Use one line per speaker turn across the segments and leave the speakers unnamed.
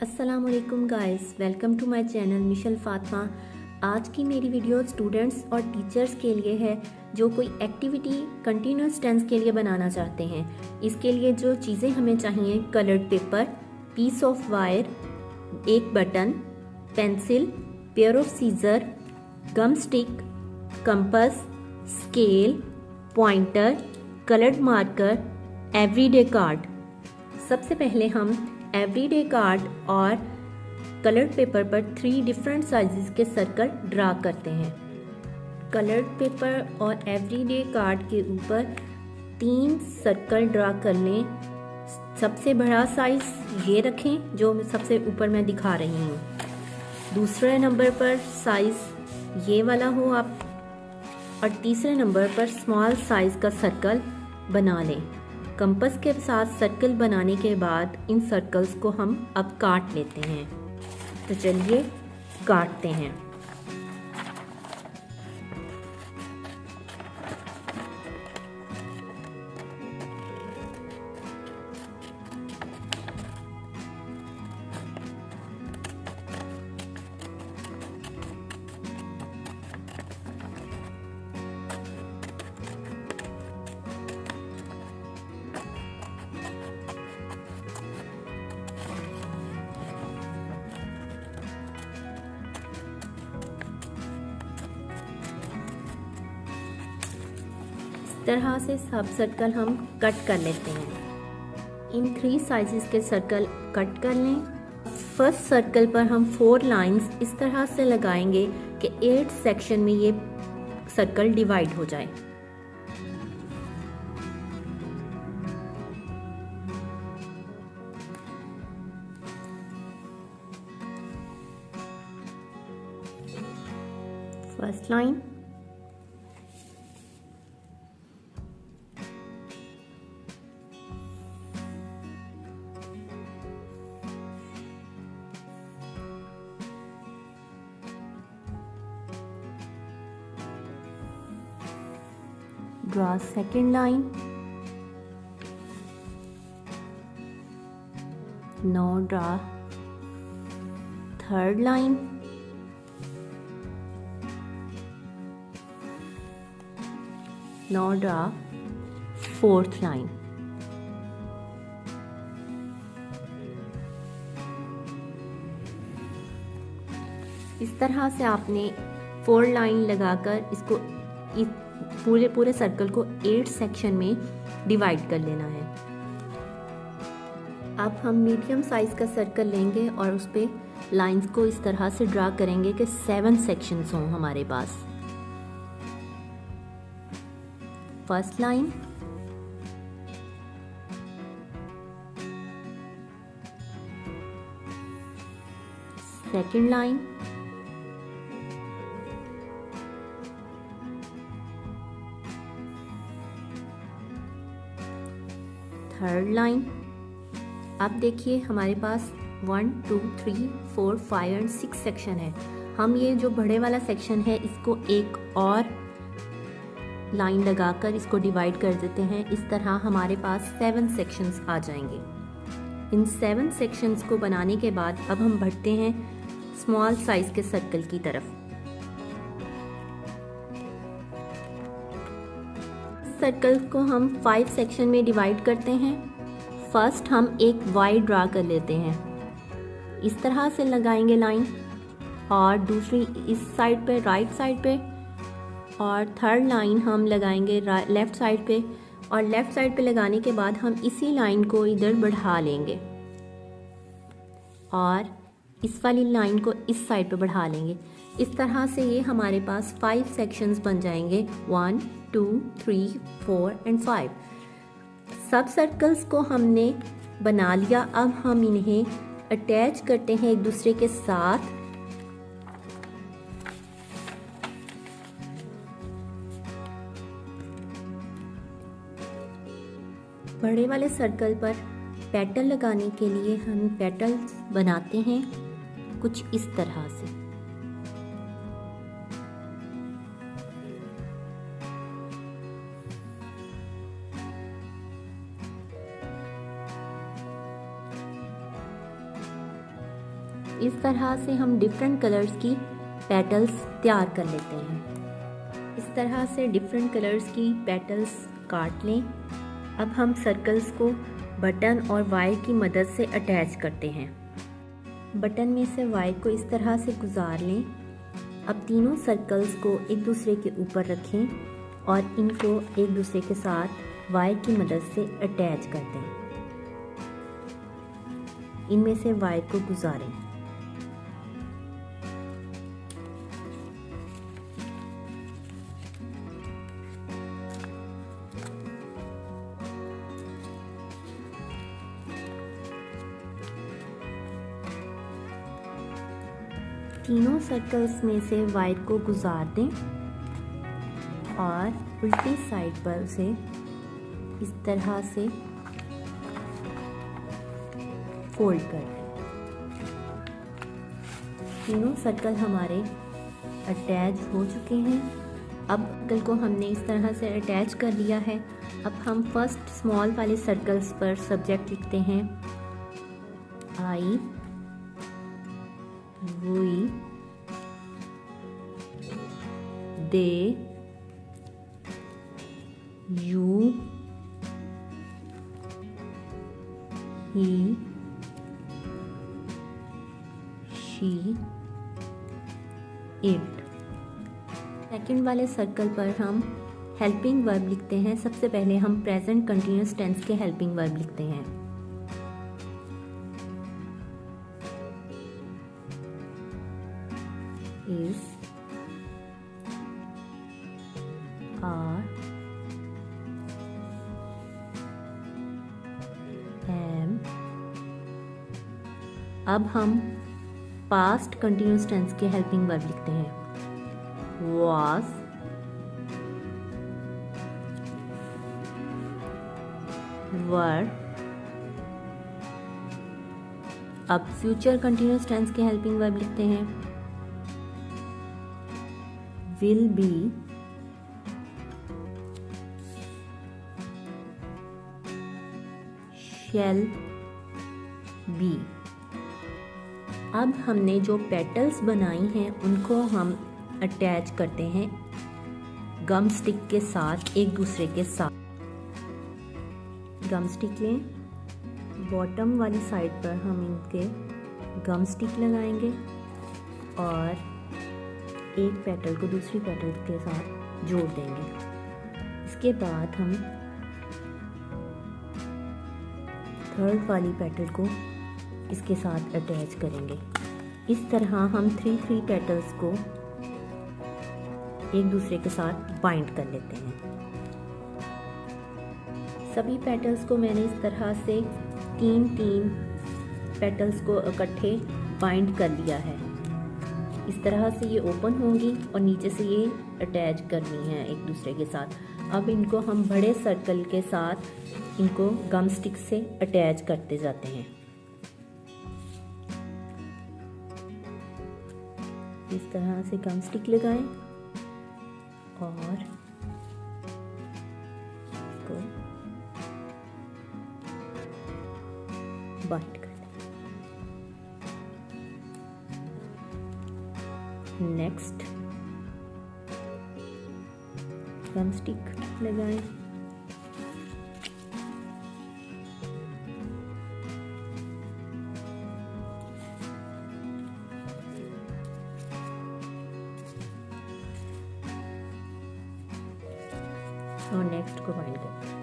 अस्सलामुअलैकुम guys, welcome to my channel Mishal Fatima. आज की मेरी वीडियो स्टूडेंट्स और टीचर्स के लिए है जो कोई एक्टिविटी कंटिन्यूस टेंस के लिए बनाना चाहते हैं। इसके लिए जो चीज़ें हमें चाहिए, coloured paper, piece of wire, एक button, pencil, pair of scissor, gum stick, compass, scale, pointer, coloured marker, everyday card. सबसे पहले हम एवरीडे कार्ड और कलर्ड पेपर पर 3 डिफरेंट साइजेस के सर्कल ड्रा करते हैं। कलर्ड पेपर और एवरीडे कार्ड के ऊपर 3 सर्कल ड्रा कर लें। सबसे बड़ा साइज ये रखें जो सबसे ऊपर मैं दिखा रही हूँ। दूसरे नंबर पर साइज ये वाला हो आप, और तीसरे नंबर पर स्मॉल साइज का सर्कल बना लें। कंपास के साथ सर्कल बनाने के बाद इन सर्कल्स को हम अब काट लेते हैं। तो चलिए काटते हैं। तरह से सब सर्कल हम कट कर लेते हैं। इन 3 साइजेस के सर्कल कट कर लें। फर्स्ट सर्कल पर हम 4 लाइंस इस तरह से लगाएंगे कि 8 सेक्शन में ये सर्कल डिवाइड हो जाए। First line, draw second line. Now draw third line. Now draw fourth line. इस तरह से आपने 4 लाइन लगाकर इसको पूरे सर्कल को 8 सेक्शन में डिवाइड कर लेना है। अब हम मीडियम साइज का सर्कल लेंगे और उस पे लाइंस को इस तरह से ड्रा करेंगे कि 7 सेक्शंस हों हमारे पास। First line, second line, third line. अब देखिए हमारे पास 1 2 3 4 5 एंड 6 सेक्शन है। हम ये जो बड़े वाला सेक्शन है इसको एक और लाइन लगाकर इसको डिवाइड कर देते हैं। इस तरह हमारे पास 7 सेक्शंस आ जाएंगे। इन 7 सेक्शंस को बनाने के बाद अब हम बढ़ते हैं स्मॉल साइज के सर्कल की तरफ। सर्कल को हम 5 सेक्शन में डिवाइड करते हैं। फर्स्ट हम एक वाई ड्रा कर लेते हैं, इस तरह से लगाएंगे लाइन, और दूसरी इस साइड पे, राइट साइड पे, और थर्ड लाइन हम लगाएंगे लेफ्ट साइड पे। और लेफ्ट साइड पे लगाने के बाद हम इसी लाइन को इधर बढ़ा लेंगे और इस वाली लाइन को इस साइड पे बढ़ा लेंगे। इस तरह से ये हमारे पास 5 सेक्शंस बन जाएंगे, 1 2 3 4 एंड 5। सब सर्कल्स को हमने बना लिया। अब हम इन्हें अटैच करते हैं एक दूसरे के साथ। बड़े वाले सर्कल पर पेटल लगाने के लिए हम पेटल्स बनाते हैं कुछ इस तरह से। इस तरह से हम डिफरेंट कलर्स की पेटल्स तैयार कर लेते हैं। इस तरह से डिफरेंट कलर्स की पेटल्स काट लें। अब हम सर्कल्स को बटन और वायर की मदद से अटैच करते हैं। बटन में से वायर को इस तरह से गुजार लें। अब तीनों सर्कल्स को एक दूसरे के ऊपर रखें और इनको एक दूसरे के साथ वायर की मदद से अटैच कर दें। इनमें से वायर को गुजारें। तीनों सर्कल्स में से वायर को गुजार दें और उल्टी साइड पर उसे इस तरह से फोल्ड कर दें। तीनों सर्कल हमारे अटैच हो चुके हैं। अब सर्कल को हमने इस तरह से अटैच कर लिया है। अब हम फर्स्ट स्मॉल वाले सर्कल्स पर सब्जेक्ट लिखते हैं। आई, we, they, you, he, she, it। Second वाले सर्कल पर हम हेल्पिंग वर्ब लिखते हैं। सबसे पहले हम प्रेजेंट कंटिन्यूअस टेंस के हेल्पिंग वर्ब लिखते हैं। is, are, am। अब हम पास्ट कंटिन्यूअस टेंस के हेल्पिंग वर्ब लिखते हैं। was, were। अब फ्यूचर कंटिन्यूअस टेंस के हेल्पिंग वर्ब लिखते हैं। will be, shall be। अब हमने जो पेटल्स बनाई हैं उनको हम अटैच करते हैं गम स्टिक के साथ, एक दूसरे के साथ। गम स्टिक लें, बॉटम वाली साइड पर हम इनके गम स्टिक लगाएंगे और एक पेटल को दूसरी पेटल के साथ जोड़ देंगे। इसके बाद हम थर्ड वाली पेटल को इसके साथ अटैच करेंगे। इस तरह हम 3 पेटल्स को एक दूसरे के साथ बाइंड कर लेते हैं। सभी पेटल्स को मैंने इस तरह से 3 पेटल्स को इकट्ठे बाइंड कर लिया है। इस तरह से ये ओपन होंगी और नीचे से ये अटैच करनी है एक दूसरे के साथ। अब इनको हम बड़े सर्कल के साथ इनको गम स्टिक से अटैच करते जाते हैं। इस तरह से गम स्टिक लगाएं और इसको बाइंड कर दें। नेक्स्ट गम स्टिक लगाएं और नेक्स्ट को बाइंड करें।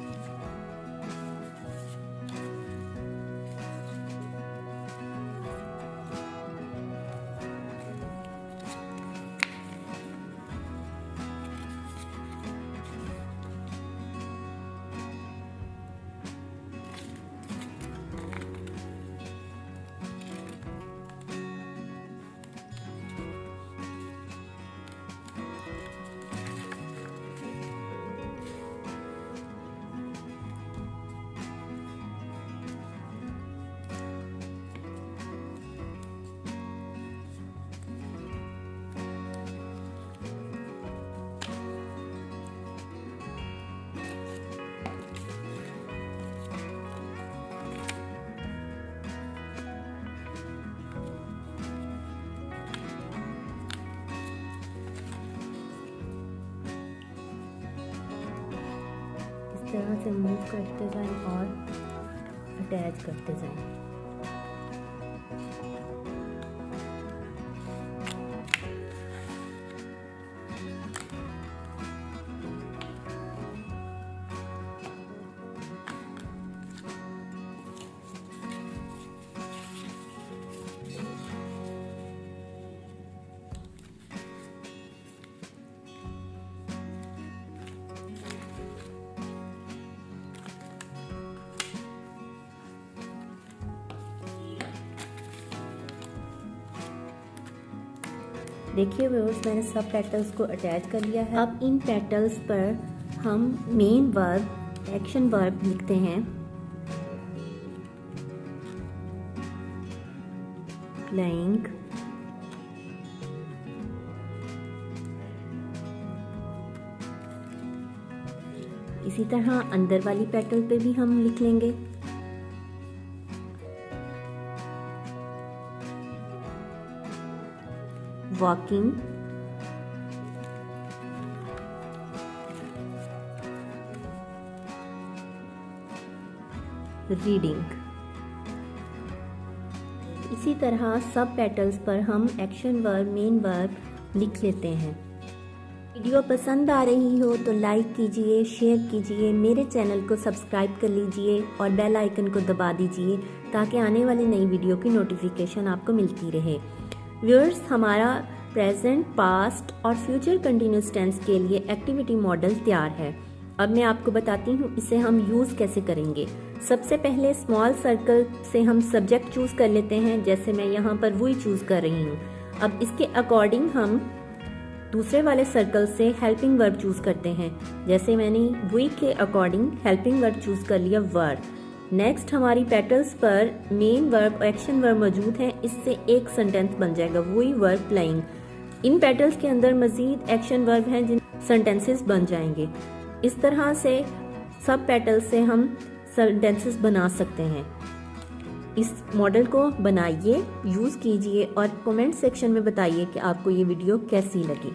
तरह से मूव करते जाएं और अटैच करते जाएं। देखिए व्यूअर्स, मैंने सब पेटल्स को अटैच कर लिया है। अब इन पेटल्स पर हम मेन वर्ब, एक्शन वर्ब लिखते हैं। प्लेइंग, इसी तरह अंदर वाली पेटल पे भी हम लिख लेंगे। Walking, reading. इसी तरह सब पेटल्स पर हम एक्शन वर्ब, मेन वर्ब लिख लेते हैं। वीडियो पसंद आ रही हो तो लाइक कीजिए, शेयर कीजिए, मेरे चैनल को सब्सक्राइब कर लीजिए और बेल आइकन को दबा दीजिए ताकि आने वाली नई वीडियो की नोटिफिकेशन आपको मिलती रहे। व्यूअर्स, हमारा प्रेजेंट, पास्ट और फ्यूचर कंटिन्यूअस टेंस के लिए एक्टिविटी मॉडल तैयार है। अब मैं आपको बताती हूँ इसे हम यूज़ कैसे करेंगे। सबसे पहले स्मॉल सर्कल से हम सब्जेक्ट चूज़ कर लेते हैं, जैसे मैं यहाँ पर वही चूज़ कर रही हूँ। अब इसके अकॉर्डिंग हम दूसरे वाले सर्कल से हेल्पिंग वर्ब चूज़ करते हैं, जैसे मैंने वही के अकॉर्डिंग हेल्पिंग वर्ब चूज़ कर लिया, वर्ब। नेक्स्ट हमारी पेटल्स पर मेन वर्ब और एक्शन वर्ब मौजूद है, इससे एक सेंटेंस बन जाएगा, वही वर्ब प्लेइंग। इन पेटल्स के अंदर मजीद एक्शन वर्ब हैं जिन सेंटेंसेस बन जाएंगे। इस तरह से सब पेटल्स से हम सेंटेंसेस बना सकते हैं। इस मॉडल को बनाइए, यूज़ कीजिए और कमेंट सेक्शन में बताइए कि आपको ये वीडियो कैसी लगी।